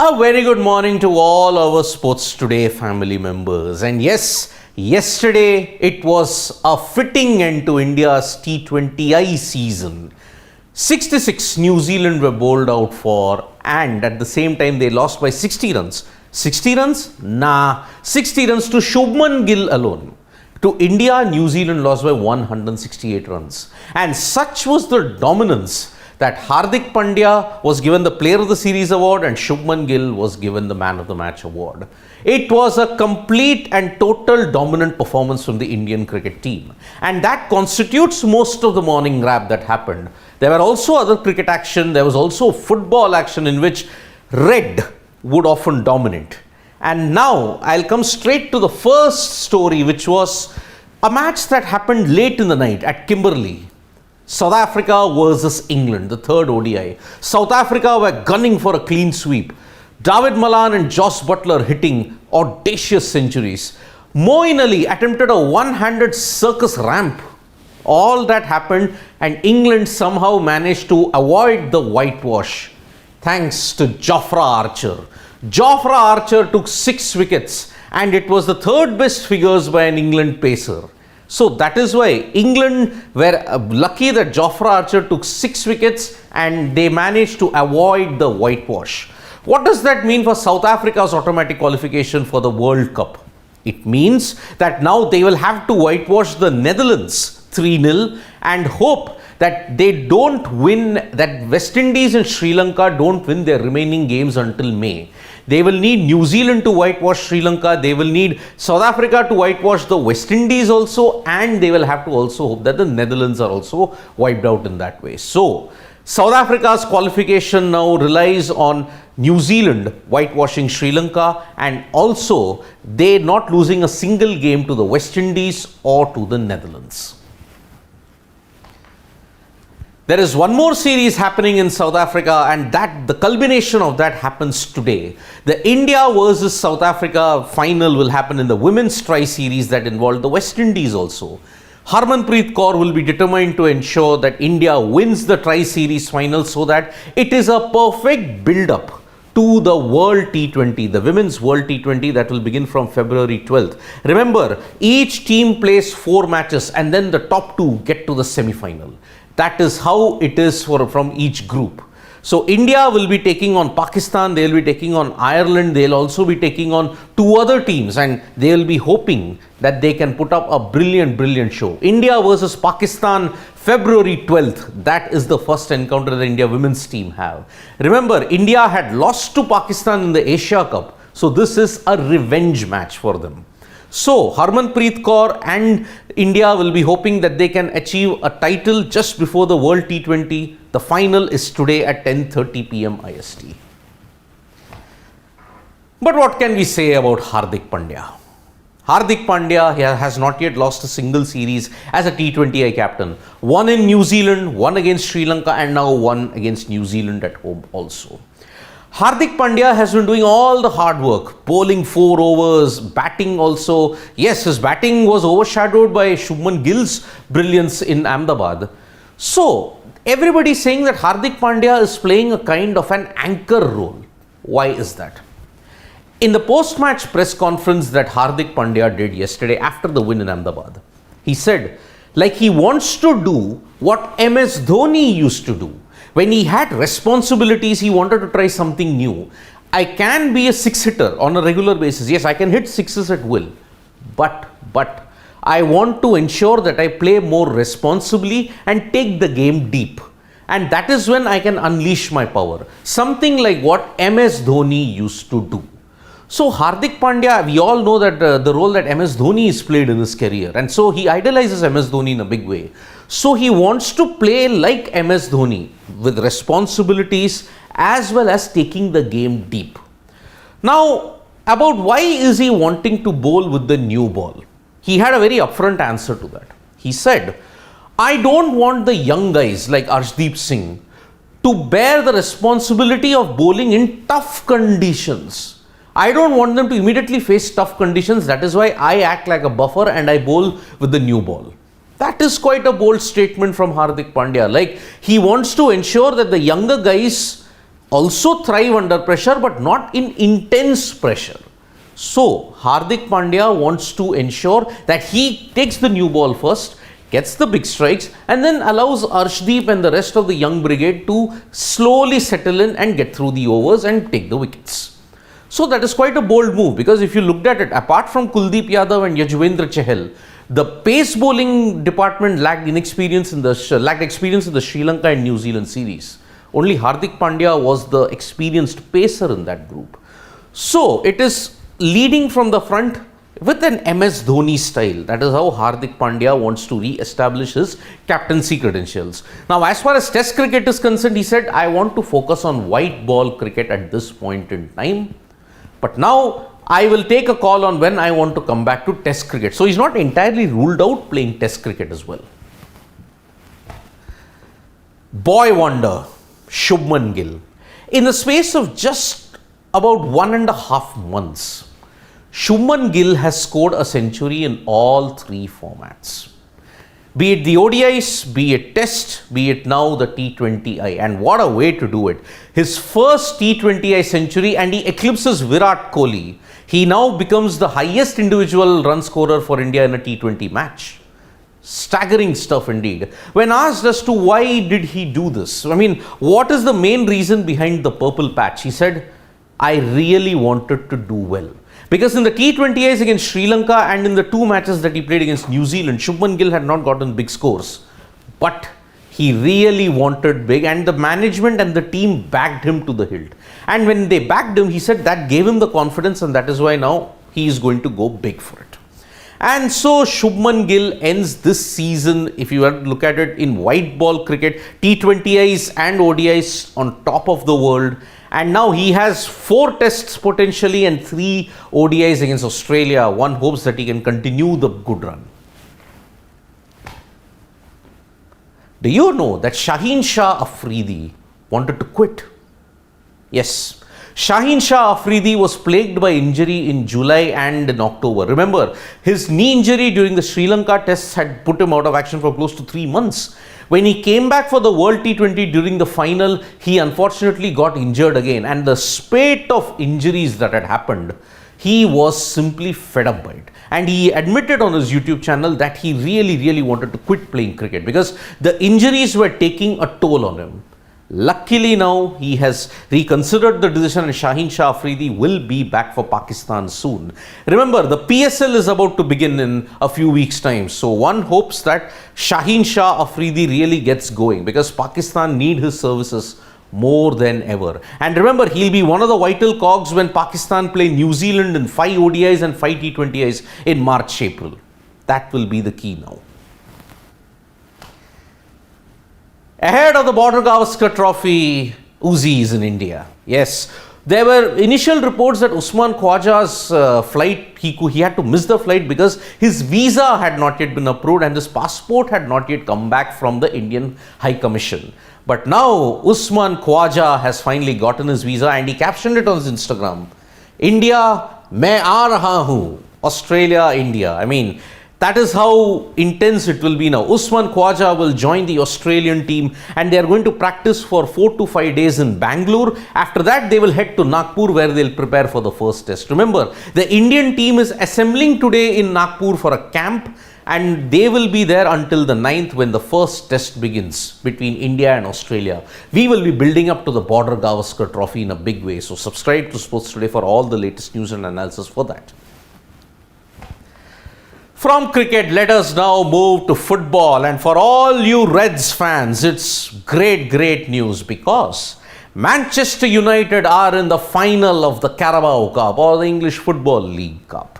A very good morning to all our Sports Today family members. And yes, yesterday it was a fitting end to India's T20I season. 66 New Zealand were bowled out for, and at the same time they lost by 60 runs. 60 runs? Nah, 60 runs to Shubman Gill alone. To India, New Zealand lost by 168 runs. And such was the dominance that Hardik Pandya was given the Player of the Series award and Shubman Gill was given the Man of the Match award. It was a complete and total dominant performance from the Indian cricket team. And that constitutes most of the morning grab that happened. There were also other cricket action. There was also football action in which red would often dominate. And now I'll come straight to the first story, which was a match that happened late in the night at Kimberley. South Africa versus England, the third ODI. South Africa were gunning for a clean sweep. David Malan and Joss Buttler hitting audacious centuries. Moeen Ali attempted a one-handed circus ramp. All that happened and England somehow managed to avoid the whitewash thanks to Jofra Archer. Jofra Archer took 6 wickets and it was the third best figures by an England pacer. So that is why England were lucky that Jofra Archer took 6 wickets and they managed to avoid the whitewash. What does that mean for South Africa's automatic qualification for the World Cup? It means that now they will have to whitewash the Netherlands 3-0 and hope that they don't win, that West Indies and Sri Lanka don't win their remaining games until May. They will need New Zealand to whitewash Sri Lanka, they will need South Africa to whitewash the West Indies also, and they will have to also hope that the Netherlands are also wiped out in that way. So, South Africa's qualification now relies on New Zealand whitewashing Sri Lanka and also they not losing a single game to the West Indies or to the Netherlands. There is one more series happening in South Africa and that the culmination of that happens today. The India versus South Africa final will happen in the women's tri-series that involved the West Indies also. Harmanpreet Kaur will be determined to ensure that India wins the tri-series final so that it is a perfect build-up to the World T20, the Women's World T20 that will begin from February 12th. Remember, each team plays 4 matches and then the top 2 get to the semi-final. That is how it is from each group. So India will be taking on Pakistan, they will be taking on Ireland, they will also be taking on 2 other teams and they will be hoping that they can put up a brilliant show. India versus Pakistan, February 12th, that is the first encounter the India women's team have. Remember, India had lost to Pakistan in the Asia Cup, so this is a revenge match for them. So, Harmanpreet Kaur and India will be hoping that they can achieve a title just before the World T20. The final is today at 10:30 p.m. IST. But what can we say about Hardik Pandya? Hardik Pandya has not yet lost a single series as a T20I captain. One in New Zealand, one against Sri Lanka and now one against New Zealand at home also. Hardik Pandya has been doing all the hard work, bowling 4 overs, batting also. Yes, his batting was overshadowed by Shubman Gill's brilliance in Ahmedabad. So, everybody is saying that Hardik Pandya is playing a kind of an anchor role. Why is that? In the post-match press conference that Hardik Pandya did yesterday after the win in Ahmedabad, he said, like he wants to do what MS Dhoni used to do. When he had responsibilities, he wanted to try something new. I can be a 6-hitter on a regular basis. Yes, I can hit 6s at will. But I want to ensure that I play more responsibly and take the game deep. And that is when I can unleash my power. Something like what MS Dhoni used to do. So Hardik Pandya, we all know that the role that MS Dhoni has played in his career. And so he idolizes MS Dhoni in a big way. So he wants to play like MS Dhoni with responsibilities as well as taking the game deep. Now, about why is he wanting to bowl with the new ball? He had a very upfront answer to that. He said, I don't want the young guys like Arshdeep Singh to bear the responsibility of bowling in tough conditions. I don't want them to immediately face tough conditions. That is why I act like a buffer and I bowl with the new ball. That is quite a bold statement from Hardik Pandya. Like, he wants to ensure that the younger guys also thrive under pressure, but not in intense pressure. So, Hardik Pandya wants to ensure that he takes the new ball first, gets the big strikes, and then allows Arshdeep and the rest of the young brigade to slowly settle in and get through the overs and take the wickets. So that is quite a bold move, because if you looked at it, apart from Kuldeep Yadav and Yajuvendra Chahal, the pace bowling department lacked experience in the Sri Lanka and New Zealand series. Only Hardik Pandya was the experienced pacer in that group. So it is leading from the front with an MS Dhoni style. That is how Hardik Pandya wants to re-establish his captaincy credentials. Now, as far as Test cricket is concerned, he said, I want to focus on white ball cricket at this point in time. But now I will take a call on when I want to come back to Test cricket. So he's not entirely ruled out playing Test cricket as well. Boy wonder, Shubman Gill. In the space of just about 1.5 months, Shubman Gill has scored a century in all 3 formats. Be it the ODIs, be it Test, be it now the T20I. And what a way to do it. His first T20I century, and he eclipses Virat Kohli. He now becomes the highest individual run scorer for India in a T20 match. Staggering stuff indeed. When asked as to why did he do this, I mean, what is the main reason behind the purple patch? He said, I really wanted to do well. Because in the T20Is against Sri Lanka and in the 2 matches that he played against New Zealand, Shubman Gill had not gotten big scores. But he really wanted big, and the management and the team backed him to the hilt. And when they backed him, he said that gave him the confidence, and that is why now he is going to go big for it. And so Shubman Gill ends this season, if you were to look at it, in white ball cricket, T20Is and ODIs on top of the world. And now he has 4 tests potentially and 3 ODIs against Australia. One hopes that he can continue the good run. Do you know that Shaheen Shah Afridi wanted to quit? Yes. Shaheen Shah Afridi was plagued by injury in July and in October. Remember, his knee injury during the Sri Lanka tests had put him out of action for close to 3 months. When he came back for the World T20 during the final, he unfortunately got injured again. And the spate of injuries that had happened, he was simply fed up by it. And he admitted on his YouTube channel that he really wanted to quit playing cricket because the injuries were taking a toll on him. Luckily now he has reconsidered the decision, and Shaheen Shah Afridi will be back for Pakistan soon. Remember, the PSL is about to begin in a few weeks' time. So one hopes that Shaheen Shah Afridi really gets going because Pakistan need his services more than ever. And remember, he'll be one of the vital cogs when Pakistan play New Zealand in 5 ODIs and 5 T20Is in March, April. That will be the key now. Ahead of the Border Gavaskar Trophy, Uzzie is in India. Yes, there were initial reports that Usman Khwaja's flight, he had to miss the flight because his visa had not yet been approved and his passport had not yet come back from the Indian High Commission. But now Usman Khwaja has finally gotten his visa and he captioned it on his Instagram. India, main aa raha hu. Australia, India. I mean, that is how intense it will be now. Usman Khwaja will join the Australian team and they are going to practice for 4 to 5 days in Bangalore. After that, they will head to Nagpur where they'll prepare for the first test. Remember, the Indian team is assembling today in Nagpur for a camp and they will be there until the 9th when the first test begins between India and Australia. We will be building up to the Border Gavaskar Trophy in a big way. So subscribe to Sports Today for all the latest news and analysis for that. From cricket, let us now move to football, and for all you Reds fans, it's great news because Manchester United are in the final of the Carabao Cup or the English Football League Cup.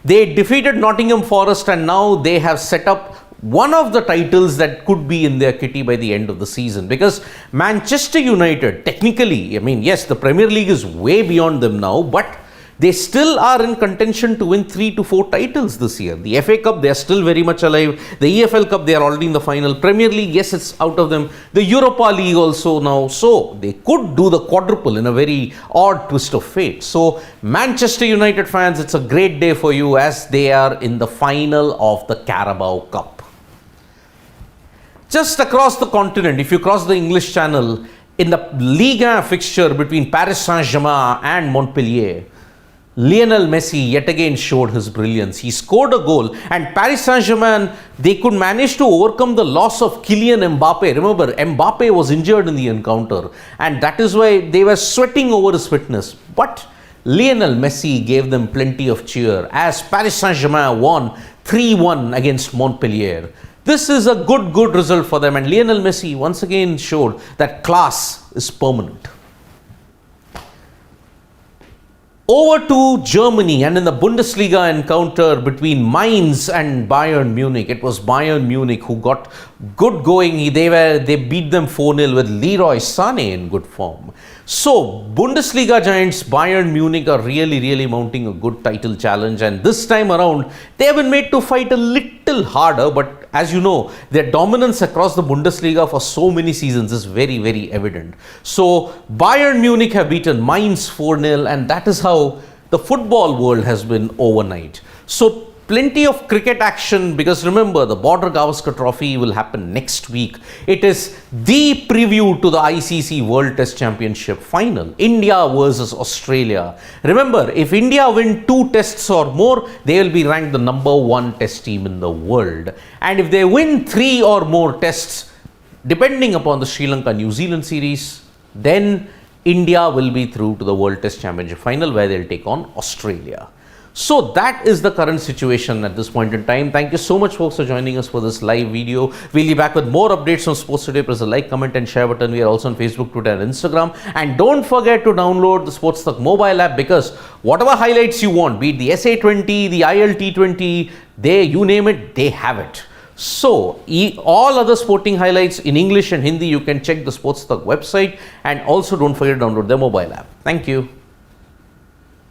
They defeated Nottingham Forest and now they have set up one of the titles that could be in their kitty by the end of the season because Manchester United, technically, I mean, yes, the Premier League is way beyond them now, but they still are in contention to win 3 to 4 titles this year. The FA Cup, they are still very much alive. The EFL Cup, they are already in the final. Premier League, yes, it's out of them. The Europa League also now. So, they could do the quadruple in a very odd twist of fate. So, Manchester United fans, it's a great day for you as they are in the final of the Carabao Cup. Just across the continent, if you cross the English Channel, In the Ligue 1 fixture between Paris Saint-Germain and Montpellier, Lionel Messi yet again showed his brilliance. He scored a goal, and Paris Saint-Germain, they could manage to overcome the loss of Kylian Mbappe. Remember, Mbappe was injured in the encounter, and that is why they were sweating over his fitness. But Lionel Messi gave them plenty of cheer as Paris Saint-Germain won 3-1 against Montpellier. This is a good result for them, and Lionel Messi once again showed that class is permanent. Over to Germany, and in the Bundesliga encounter between Mainz and Bayern Munich, it was Bayern Munich who got good going. They beat them 4-0 with Leroy Sané in good form. So, Bundesliga giants Bayern Munich are really mounting a good title challenge, and this time around they have been made to fight a little harder, but as you know, their dominance across the Bundesliga for so many seasons is very evident. So, Bayern Munich have beaten Mainz 4-0, and that is how the football world has been overnight. So, plenty of cricket action, because remember, the Border Gavaskar Trophy will happen next week. It is the preview to the ICC World Test Championship final, India versus Australia. Remember, if India win 2 tests or more, they will be ranked the #1 test team in the world. And if they win 3 or more tests, depending upon the Sri Lanka-New Zealand series, then India will be through to the World Test Championship final, where they'll take on Australia. So that is the current situation at this point in time. Thank you so much, folks, for joining us for this live video. We'll be back with more updates on Sports Today. Press the like, comment and share button. We are also on Facebook, Twitter and Instagram. And don't forget to download the SportsTak mobile app, because whatever highlights you want, be it the SA20, the ILT20, you name it, they have it. So, all other sporting highlights in English and Hindi, you can check the SportsTak website. And also don't forget to download the mobile app. Thank you.